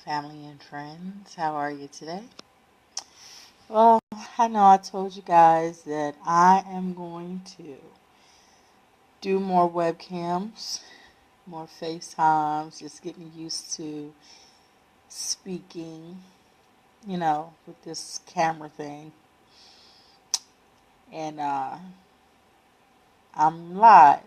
Family and friends. How are you today? Well, I know I told you guys that I am going to do more webcams, more FaceTimes, just getting used to speaking, with this camera thing. And I'm live.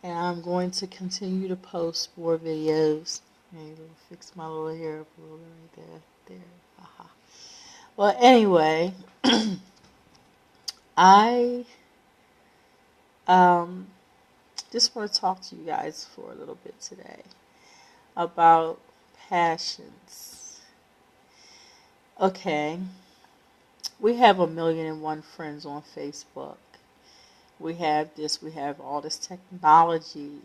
And I'm going to continue to post more videos. Maybe fix my little hair up a little bit right there. There. Haha. Well, anyway, I um, just want to talk to you guys for a little bit today about passions. Okay, we have 1,000,001 friends on Facebook. We have all this technology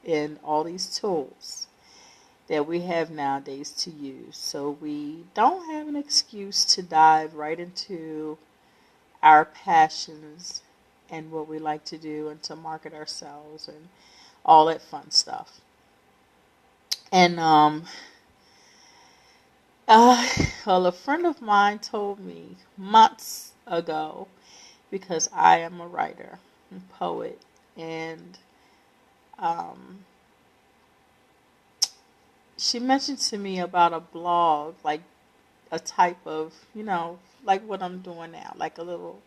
and all these tools that we have nowadays to use. So we don't have an excuse to dive right into our passions and what we like to do and to market ourselves and all that fun stuff. And uh, well, a friend of mine told me months ago, because I am a writer and poet, and um, she mentioned to me about a blog, like a type of, like what I'm doing now, like a little,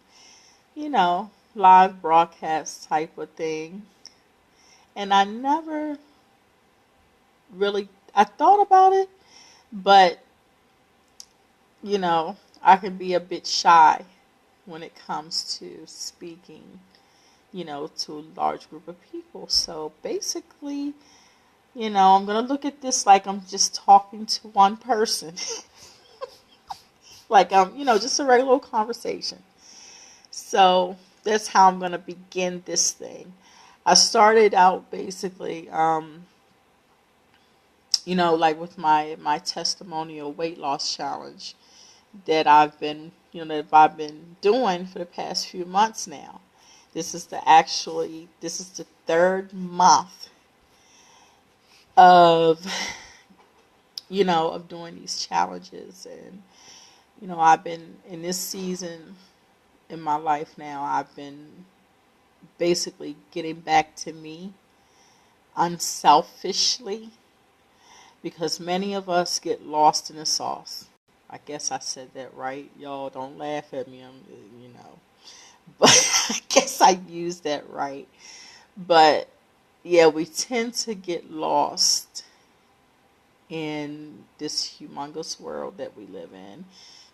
live broadcast type of thing. And I never really, I thought about it, but, I can be a bit shy when it comes to speaking, to a large group of people. So basically, I'm going to look at this like I'm just talking to one person. Like just a regular conversation. So that's how I'm going to begin this thing. I started out basically, like with my testimonial weight loss challenge that I've been doing for the past few months now. This is the third month of, of doing these challenges. And, I've been in this season in my life now, I've been basically getting back to me unselfishly, because many of us get lost in the sauce. I guess I said that right. Y'all don't laugh at me. But I guess I used that right. But yeah, we tend to get lost in this humongous world that we live in,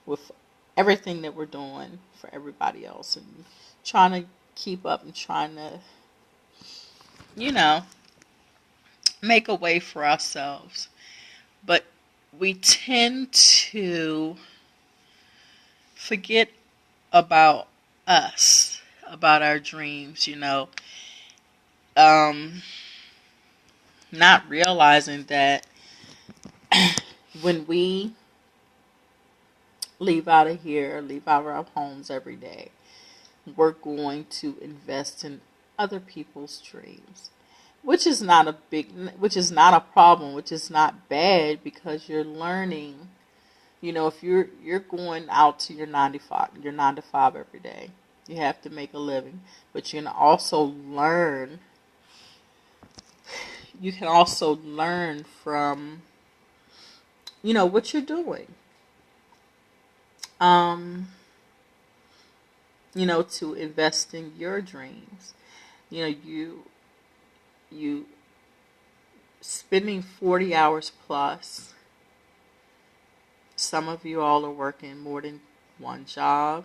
with everything that we're doing for everybody else, and trying to keep up and trying to, you know, make a way for ourselves. But we tend to forget about us, about our dreams, um, not realizing that when we leave out of here, leave out of our homes every day, we're going to invest in other people's dreams, which is not a problem, which is not bad, because you're learning. If you're going out to your 9 to 5 every day, you have to make a living, but you can also learn. You can also learn from what you're doing. Um, to invest in your dreams. You spending 40 hours plus. Some of you all are working more than one job,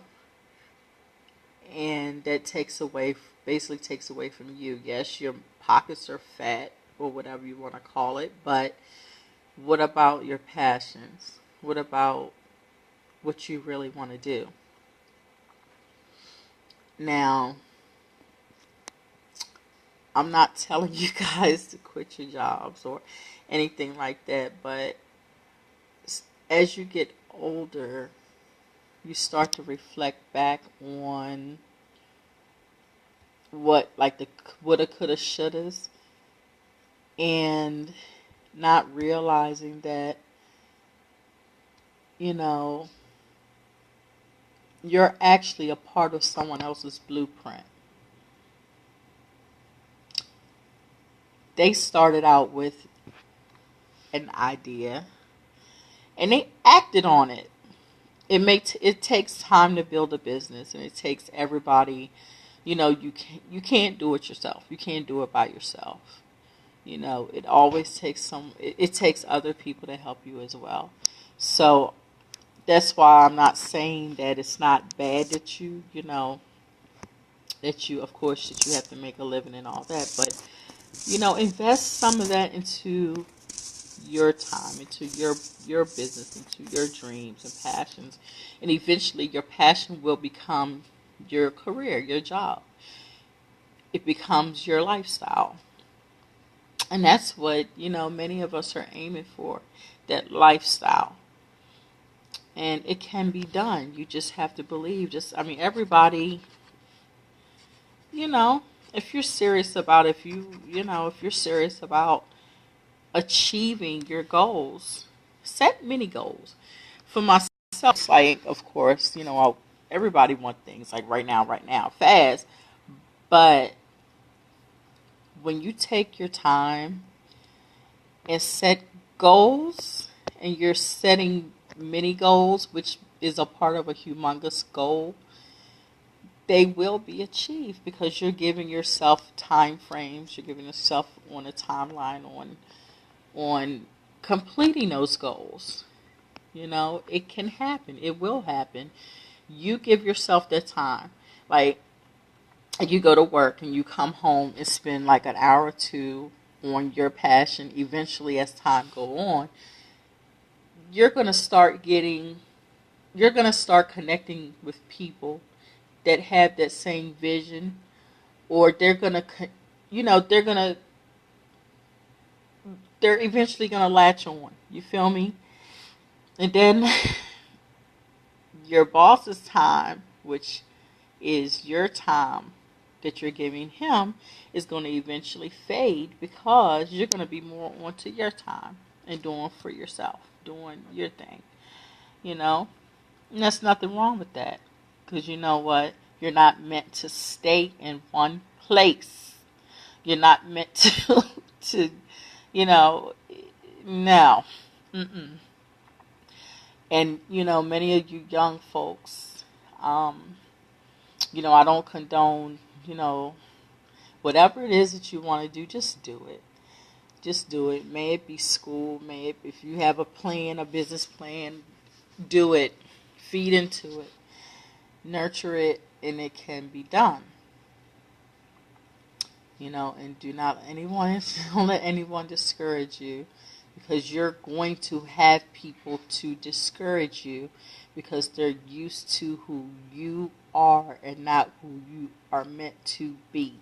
and that basically takes away from you. Yes, your pockets are fat, or whatever you want to call it, but what about your passions? What about what you really want to do? Now, I'm not telling you guys to quit your jobs or anything like that, but as you get older, you start to reflect back on what, like the woulda, coulda, shouldas, and not realizing that, you know, you're actually a part of someone else's blueprint. They started out with an idea and they acted on it. It takes time to build a business, and it takes everybody. You can't do it yourself. You can't do it by yourself. It always takes it takes other people to help you as well. So that's why I'm not saying that it's not bad that you of course that you have to make a living and all that, but invest some of that into your time, into your business, into your dreams and passions, and eventually your passion will become your career, your job. It becomes your lifestyle. And that's what, many of us are aiming for, that lifestyle. And it can be done. You just have to believe. Everybody, you know, if you're serious about if you're serious about achieving your goals, set many goals. For myself, it's like, of course, everybody want things like right now, fast. But when you take your time and set goals, and you're setting many goals, which is a part of a humongous goal, they will be achieved because you're giving yourself time frames. You're giving yourself on a timeline on completing those goals. It can happen. It will happen. You give yourself that time. Like, you go to work and you come home and spend like an hour or two on your passion. Eventually, as time go on, you're going to start connecting with people that have that same vision, or they're going to, they're eventually going to latch on. You feel me? And then your boss's time, which is your time that you're giving him, is going to eventually fade because you're going to be more onto your time and doing for yourself, doing your thing, And there's nothing wrong with that, because you know what? You're not meant to stay in one place. You're not meant to no. Mm-mm. And, many of you young folks, I don't condone, whatever it is that you want to do, just do it. Just do it. May it be school, if you have a plan, a business plan, do it. Feed into it. Nurture it, and it can be done. And don't let anyone discourage you, because you're going to have people to discourage you because they're used to who you are and not who you are meant to be.